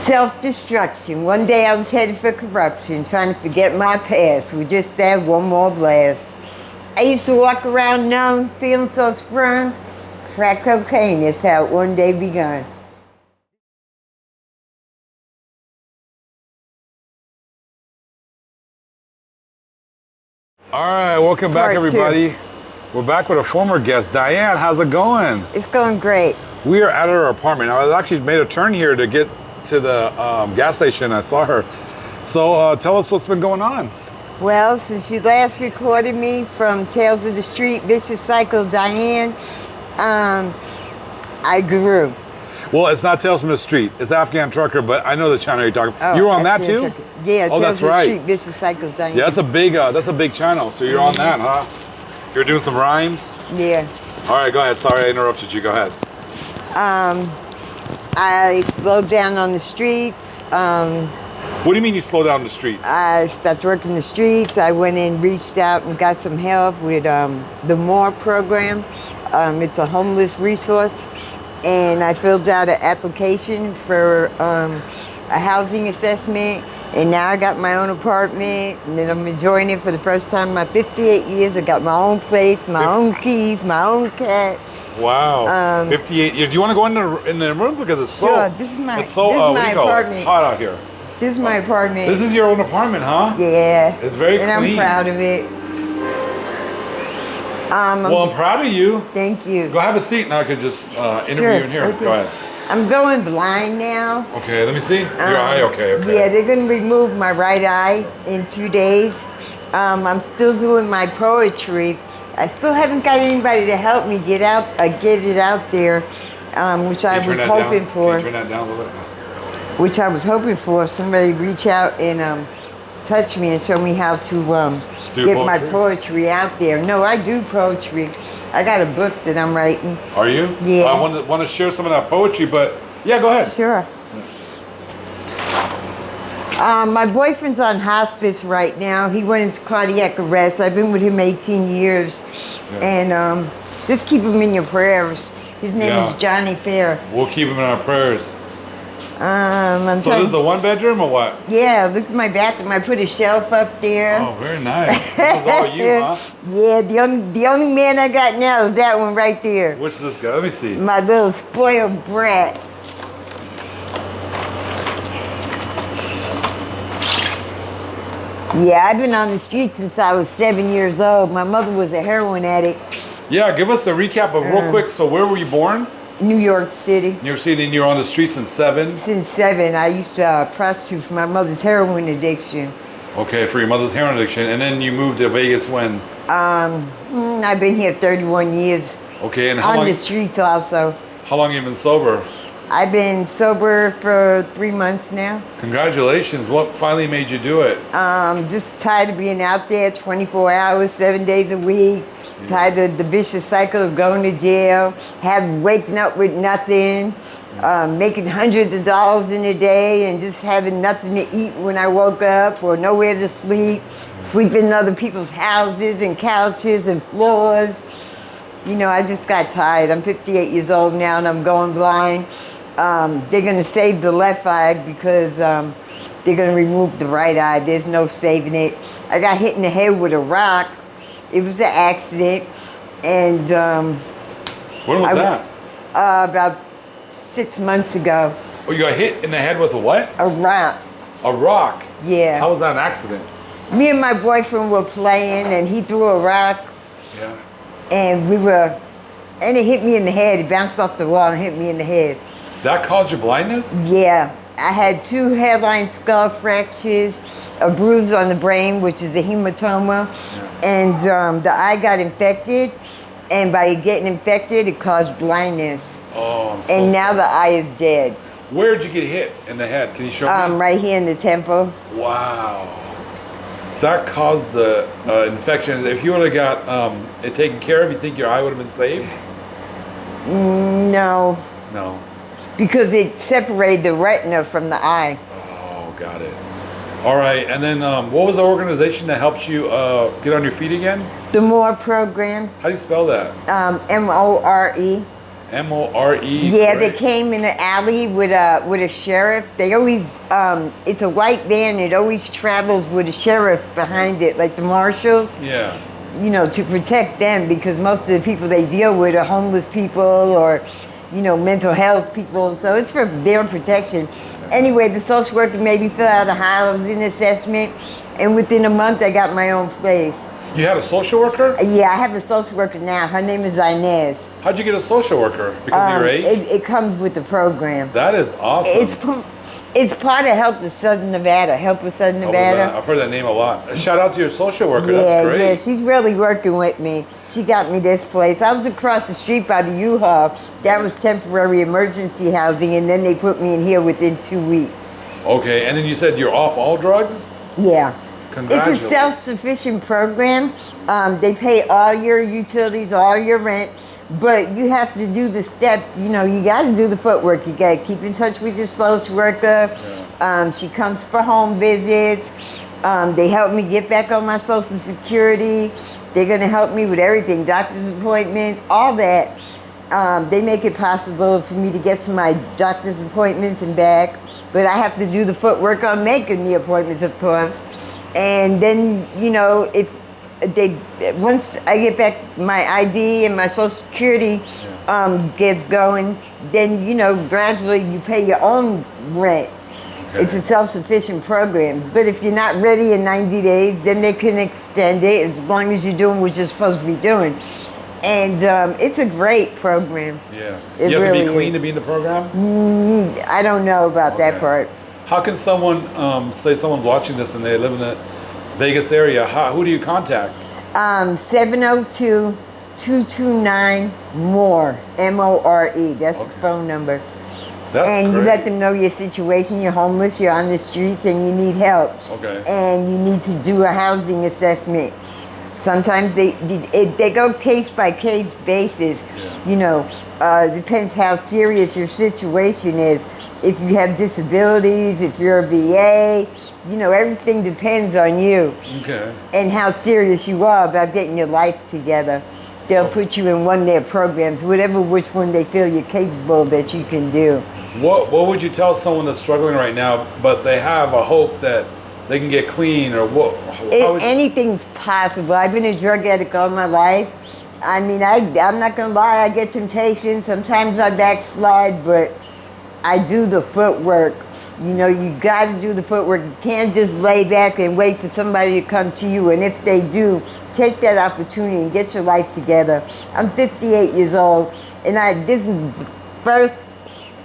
Self-destruction. One day I was headed for corruption, trying to forget my past with just that one more blast. I used to walk around numb, feeling so sprung. Crack cocaine, that's how it one day begun. All right, welcome back, everybody. We're back with a former guest. Diane, how's it going? It's going great. We are at her apartment. I actually made a turn here to get to the gas station. I saw her. So tell us what's been going on. Well, since you last recorded me from Tales of the Street, Vicious Cycle, Diane, I grew. Well, it's not Tales from the Street. It's Afghan Trucker, but I know the channel you're talking about. Oh, you were on that Afghan too? Trucker. Yeah, oh, Tales that's of the right. Street, Vicious Cycle, Diane. Yeah, that's a big channel. So you're on that, huh? You're doing some rhymes? Yeah. All right, go ahead. Sorry I interrupted you. Go ahead. I slowed down on the streets. What do you mean you slow down the streets? I stopped working the streets. I went in, reached out and got some help with the MORE program. It's a homeless resource. And I filled out an application for a housing assessment. And now I got my own apartment, and then I'm enjoying it for the first time in my 58 years. I got my own place, my own keys, my own cat. Wow, 58 years. Do you want to go in the room because it's so? Sure, this is my apartment. Hot out here. This is my apartment. This is your own apartment, huh? Yeah. It's very clean. And I'm proud of it. Well, I'm proud of you. Thank you. Go have a seat, and I could just interview you in here. Okay. Go ahead. I'm going blind now. Okay, let me see. Your eye, okay. Yeah, they're going to remove my right eye in 2 days. I'm still doing my poetry. I still haven't got anybody to help me get it out there, which I was hoping for. Can you turn that down a little bit? Which I was hoping for. Somebody reach out and touch me and show me how to get my poetry out there. No, I do poetry. I got a book that I'm writing. Are you? Yeah. I want to share some of that poetry, but yeah, go ahead. Sure. My boyfriend's on hospice right now. He went into cardiac arrest. I've been with him 18 years. Yeah. And just keep him in your prayers. His name is Johnny Fair. We'll keep him in our prayers. So this is a one bedroom or what? Yeah, look at my bathroom. I put a shelf up there. Oh, very nice. This is all you, huh? Yeah, the only man I got now is that one right there. Which is this guy? Let me see. My little spoiled brat. Yeah, I've been on the street since I was 7 years old. My mother was a heroin addict. Yeah, give us a recap of real quick. So where were you born? New York City. New York City, and you're on the streets since 7? Since 7. I used to prostitute for my mother's heroin addiction. Okay, for your mother's heroin addiction. And then you moved to Vegas when? I've been here 31 years. Okay, and how long? On the streets also. How long have you been sober? I've been sober for 3 months now. Congratulations. What finally made you do it? Just tired of being out there 24 hours, 7 days a week. Yeah. Tired of the vicious cycle of going to jail, waking up with nothing, making hundreds of dollars in a day and just having nothing to eat when I woke up or nowhere to sleep, sleeping in other people's houses and couches and floors. You know, I just got tired. I'm 58 years old now and I'm going blind. They're going to save the left eye because they're going to remove the right eye. There's no saving it. I got hit in the head with a rock. It was an accident. And when was that? About 6 months ago. Oh, you got hit in the head with a what? A rock. A rock? Yeah. How was that an accident? Me and my boyfriend were playing and he threw a rock. Yeah. And it hit me in the head. It bounced off the wall and hit me in the head. That caused your blindness? Yeah. I had 2 hairline skull fractures, a bruise on the brain, which is a hematoma, and the eye got infected. And by getting infected, it caused blindness. Oh, I'm so And now sorry. the eye is dead. Where'd you get hit in the head? Can you show me? Right here in the temple. Wow. That caused the infection. If you would have got it taken care of, you think your eye would have been saved? No. No. Because it separated the retina from the eye. Oh, got it. All right, and then what was the organization that helped you get on your feet again? The MORE program. How do you spell that? MORE. M-O-R-E. Yeah, they great. came in the alley with a sheriff. They always it's a white van. It always travels with a sheriff behind it, like the marshals. Yeah. You know, to protect them, because most of the people they deal with are homeless people or, you know, mental health people. So it's for their protection. Anyway, the social worker made me fill out a housing assessment, and within a month I got my own place. You had a social worker? Yeah, I have a social worker now. Her name is Inez. How'd you get a social worker? Because of your age? It comes with the program. That is awesome. It's part of Help with Southern Nevada. Help with Southern Nevada. I've heard that name a lot. Shout out to your social worker. Yeah, That's great. yeah, she's really working with me. She got me this place. I was across the street by the U-Haul. That was temporary emergency housing, and then they put me in here within 2 weeks. Okay, and then you said you're off all drugs? Yeah. It's a Congratulations. self-sufficient program. They pay all your utilities, all your rent, but you have to do the step. You know, you got to do the footwork. You got to keep in touch with your social worker. Yeah. She comes for home visits. They help me get back on my Social Security. They're going to help me with everything, doctor's appointments, all that. They make it possible for me to get to my doctor's appointments and back, but I have to do the footwork on making the appointments, of course. And then, you know, if once I get back my ID and my Social Security gets going, then, you know, gradually you pay your own rent. Okay. It's a self-sufficient program. But if you're not ready in 90 days, then they can extend it as long as you're doing what you're supposed to be doing. And it's a great program. Yeah. It You have really to be clean is. to be in the program? I don't know about that Okay. part. How can someone, say someone's watching this and they live in the Vegas area, who do you contact? 702-229-MORE, M-O-R-E. That's the phone number. That's And great. you let them know your situation. You're homeless, you're on the streets, and you need help. Okay. And you need to do a housing assessment. Sometimes they go case by case basis. Yeah. You know, depends how serious your situation is. If you have disabilities, if you're a VA, you know, everything depends on you Okay. and how serious you are about getting your life together. They'll put you in one of their programs, which one they feel you're capable that you can do. What would you tell someone that's struggling right now, but they have a hope that they can get clean, or what? How would you- Anything's possible. I've been a drug addict all my life. I mean, I'm not gonna lie, I get temptation. Sometimes I backslide, but I do the footwork. You know, you gotta do the footwork. You can't just lay back and wait for somebody to come to you. And if they do, take that opportunity and get your life together. I'm 58 years old, and this is the first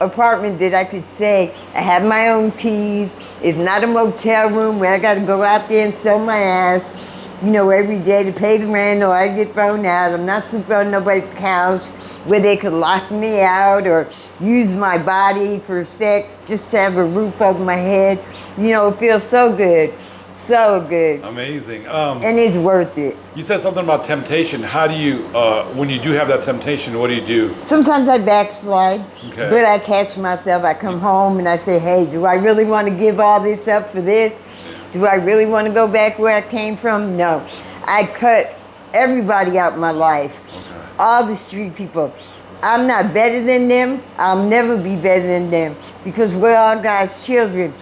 apartment that I could say I have my own keys. It's not a motel room where I got to go out there and sell my ass, you know, every day to pay the rent, or I get thrown out. I'm not sleeping on nobody's couch where they could lock me out or use my body for sex just to have a roof over my head. You know, it feels so good. So good. Amazing. And it's worth it. You said something about temptation. How do you, when you do have that temptation, what do you do? Sometimes I backslide, Okay. but I catch myself. I come home and I say, hey, do I really want to give all this up for this? Do I really want to go back where I came from? No. I cut everybody out of my life. Okay. All the street people. I'm not better than them. I'll never be better than them because we're all God's children.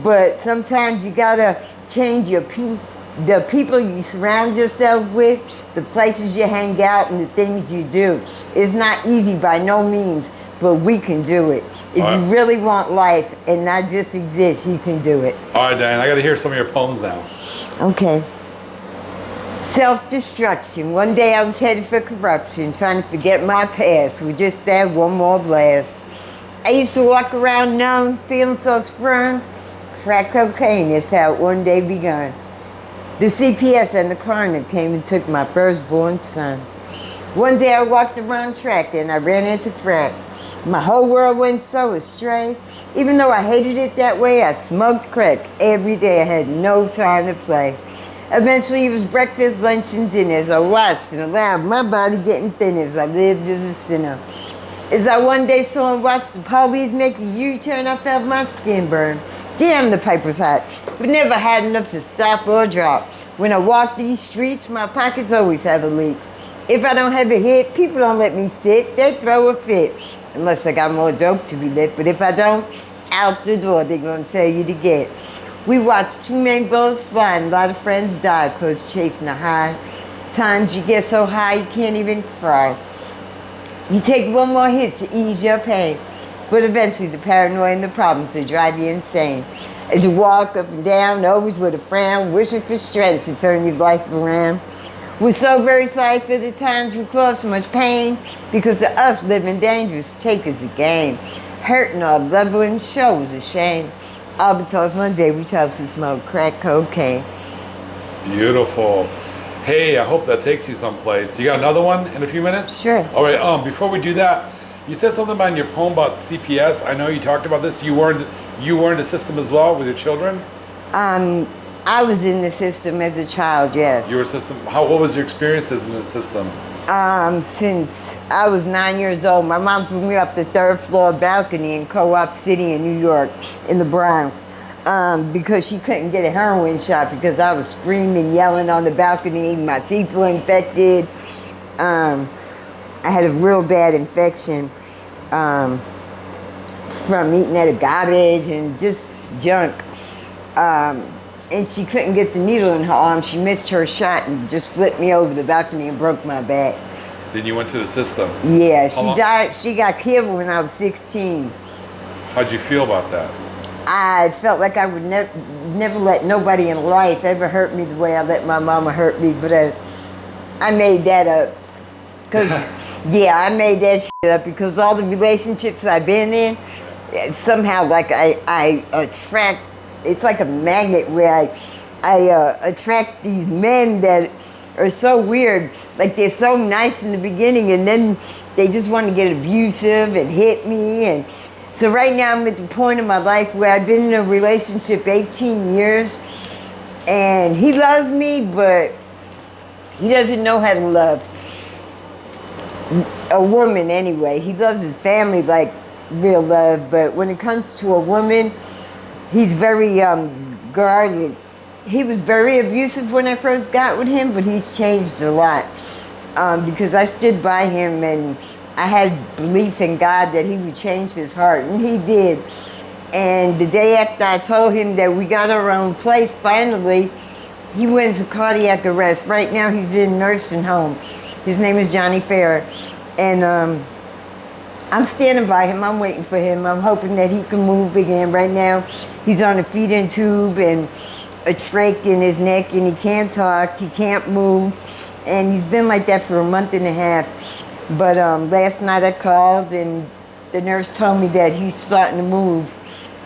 But sometimes you gotta change the people you surround yourself with, the places you hang out, and the things you do. It's not easy by no means, but we can do it. If All you right. really want life and not just exist, you can do it. All right, Diane, I got to hear some of your poems now. Okay. Self-destruction. One day I was headed for corruption, trying to forget my past with just that one more blast. I used to walk around numb, feeling so sprung. Crack cocaine is how it one day begun. The CPS and the coroner came and took my firstborn son. One day I walked around track and I ran into crack. My whole world went so astray. Even though I hated it that way, I smoked crack every day. I had no time to play. Eventually it was breakfast, lunch, and dinner as I watched and allowed my body getting thinner as I lived as a sinner. As I one day saw and watched the police make a U-turn, I felt my skin burn. Damn, the pipe was hot, but never had enough to stop or drop. When I walk these streets, my pockets always have a leak. If I don't have a hit, people don't let me sit. They throw a fit. Unless I got more dope to be lit. But if I don't, out the door, they're going to tell you to get. We watched too many bullets fly and a lot of friends die because chasing a high. Times you get so high you can't even cry. You take one more hit to ease your pain. But eventually the paranoia and the problems they drive you insane. As you walk up and down, always with a frown, wishing for strength to turn your life around. We're so very sorry for the times we caused so much pain because to us living dangerous take as a game. Hurting our loved ones shows a shame. All because one day we chose to smoke crack cocaine. Beautiful. Hey, I hope that takes you someplace. You got another one in a few minutes? Sure. All right, before we do that, you said something about in your poem about CPS. I know you talked about this. You were in the system as well with your children? I was in the system as a child, yes. You were system. What was your experiences in the system? Since I was 9 years old, my mom threw me up the third floor balcony in Co-op City in New York, in the Bronx, because she couldn't get a heroin shot because I was screaming, yelling on the balcony. My teeth were infected. I had a real bad infection from eating out of garbage and just junk. And she couldn't get the needle in her arm. She missed her shot and just flipped me over the balcony and broke my back. Then you went to the system. Yeah, she died. She got killed when I was 16. How'd you feel about that? I felt like I would never let nobody in life ever hurt me the way I let my mama hurt me, but I made that up. Cause yeah, I made that shit up because all the relationships I've been in, somehow like I attract. It's like a magnet where I attract these men that are so weird. Like they're so nice in the beginning and then they just want to get abusive and hit me. And so right now I'm at the point in my life where I've been in a relationship 18 years and he loves me, but he doesn't know how to love a woman anyway. He loves his family like real love, but when it comes to a woman, he's very guarded. He was very abusive when I first got with him, but he's changed a lot because I stood by him and I had belief in God that he would change his heart, and he did. And the day after I told him that we got our own place, finally, he went into cardiac arrest. Right now he's in a nursing home. His name is Johnny Farrer. And I'm standing by him, I'm waiting for him. I'm hoping that he can move again. Right now, he's on a feeding tube and a trach in his neck and he can't talk, he can't move. And he's been like that for a month and a half. But last night I called and the nurse told me that he's starting to move,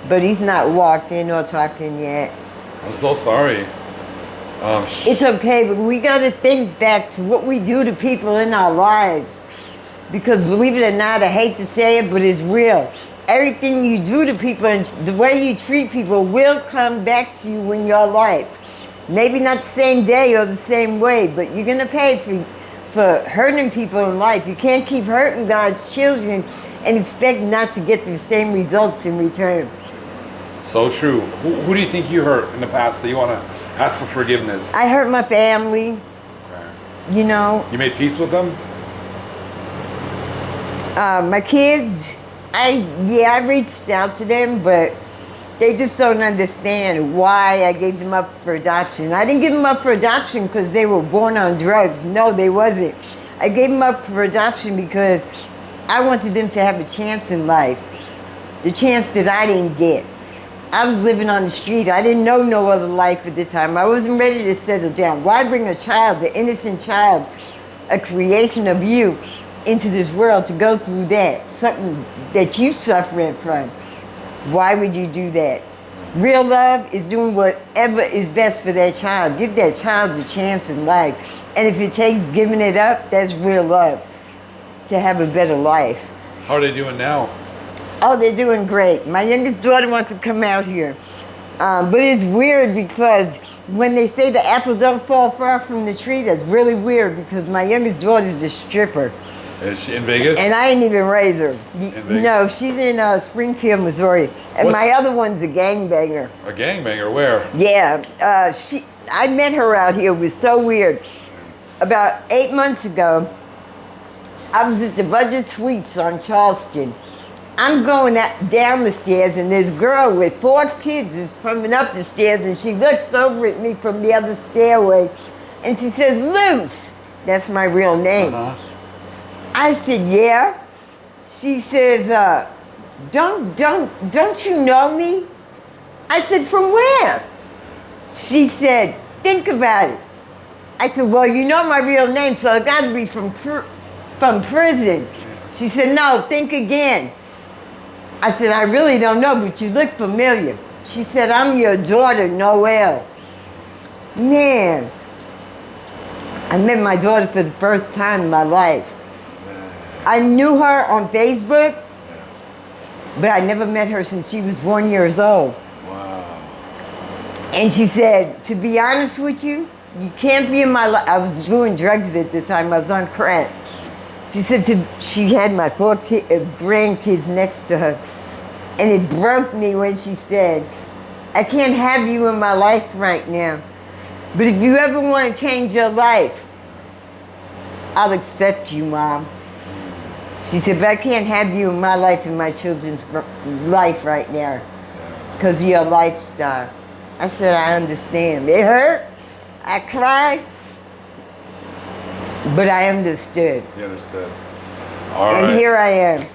but he's not walking or talking yet. I'm so sorry. It's okay, but we gotta think back to what we do to people in our lives. Because believe it or not, I hate to say it, but it's real. Everything you do to people and the way you treat people will come back to you in your life. Maybe not the same day or the same way, but you're gonna pay for hurting people in life. You can't keep hurting God's children and expect not to get the same results in return. So true. Who do you think you hurt in the past that you want to ask for forgiveness? I hurt my family. Okay. You know. You made peace with them? My kids, I reached out to them, but they just don't understand why I gave them up for adoption. I didn't give them up for adoption because they were born on drugs. No, they wasn't. I gave them up for adoption because I wanted them to have a chance in life, the chance that I didn't get. I was living on the street. I didn't know no other life at the time. I wasn't ready to settle down. Why bring a child, an innocent child, a creation of you, into this world to go through that, something that you suffering from? Why would you do that? Real love is doing whatever is best for that child. Give that child a chance in life. And if it takes giving it up, that's real love, to have a better life. How are they doing now? Oh, they're doing great. My youngest daughter wants to come out here. But it's weird because when they say the apple don't fall far from the tree, that's really weird because my youngest daughter's a stripper. Is she in Vegas? And I didn't even raise her. Vegas? No, she's in Springfield, Missouri. And my other one's a gangbanger. A gangbanger? Where? Yeah, I met her out here. It was so weird. About 8 months ago, I was at the Budget Suites on Charleston. I'm going down the stairs, and this girl with 4 kids is coming up the stairs, and she looks over at me from the other stairway, and she says, Luce. That's my real name. I said, yeah. She says, don't you know me? I said, from where? She said, think about it. I said, well, you know my real name, so it got to be from prison. She said, no, think again. I said, I really don't know, but you look familiar. She said, I'm your daughter, Noelle. Man, I met my daughter for the first time in my life. I knew her on Facebook, but I never met her since she was 1 year old. Wow. And she said, to be honest with you, you can't be in my life. I was doing drugs at the time. I was on crack. She said she had my 4 grandkids next to her. And it broke me when she said, I can't have you in my life right now. But if you ever want to change your life, I'll accept you, Mom. She said, but I can't have you in my life and my children's life right now because of your lifestyle. I said, I understand. It hurt. I cried. But I understood. You understood. All right. And here I am.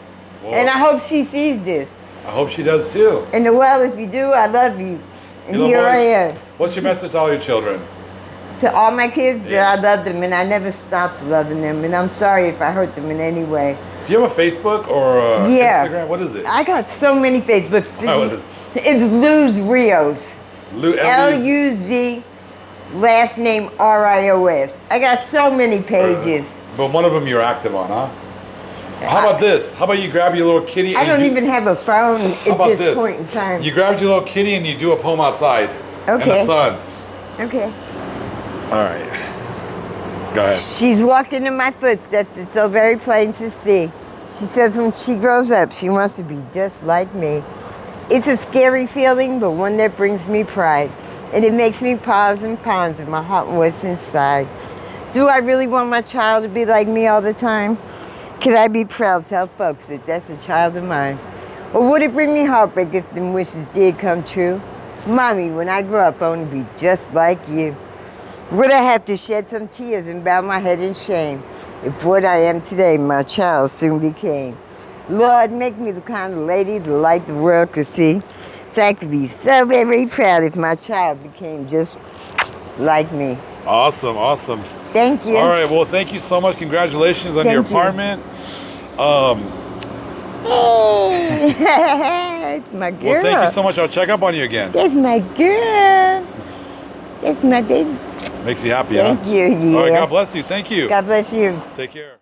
Well, and I hope she sees this. I hope she does too. And well, if you do, I love you. And here I am. What's your message to all your children? To all my kids, that I love them and I never stopped loving them. And I'm sorry if I hurt them in any way. Do you have a Facebook or a Instagram? What is it? I got so many Facebooks. It's Luz Rios. L-U-Z, last name R-I-O-S. I got so many pages. But one of them you're active on, huh? How about this? How about you grab your little kitty? I don't even have a phone at this point in time. You grabbed your little kitty and you do a poem outside in the sun. Okay. All right. Go ahead. She's walking in my footsteps. It's so very plain to see. She says when she grows up, she wants to be just like me. It's a scary feeling, but one that brings me pride. And it makes me pause and ponder my heart and what's inside. Do I really want my child to be like me all the time? Could I be proud to tell folks that that's a child of mine? Or would it bring me heartbreak if them wishes did come true? Mommy, when I grow up, I want to be just like you. Would I have to shed some tears and bow my head in shame if what I am today my child soon became? Lord, make me the kind of lady the light the world could see. So I could be so very proud if my child became just like me. Awesome, awesome. Thank you. All right, well, thank you so much. Congratulations on your apartment. It's my girl. Well, thank you so much. I'll check up on you again. That's my girl. That's my baby. Makes you happy, Thank you, yeah. All right, God bless you. Thank you. God bless you. Take care.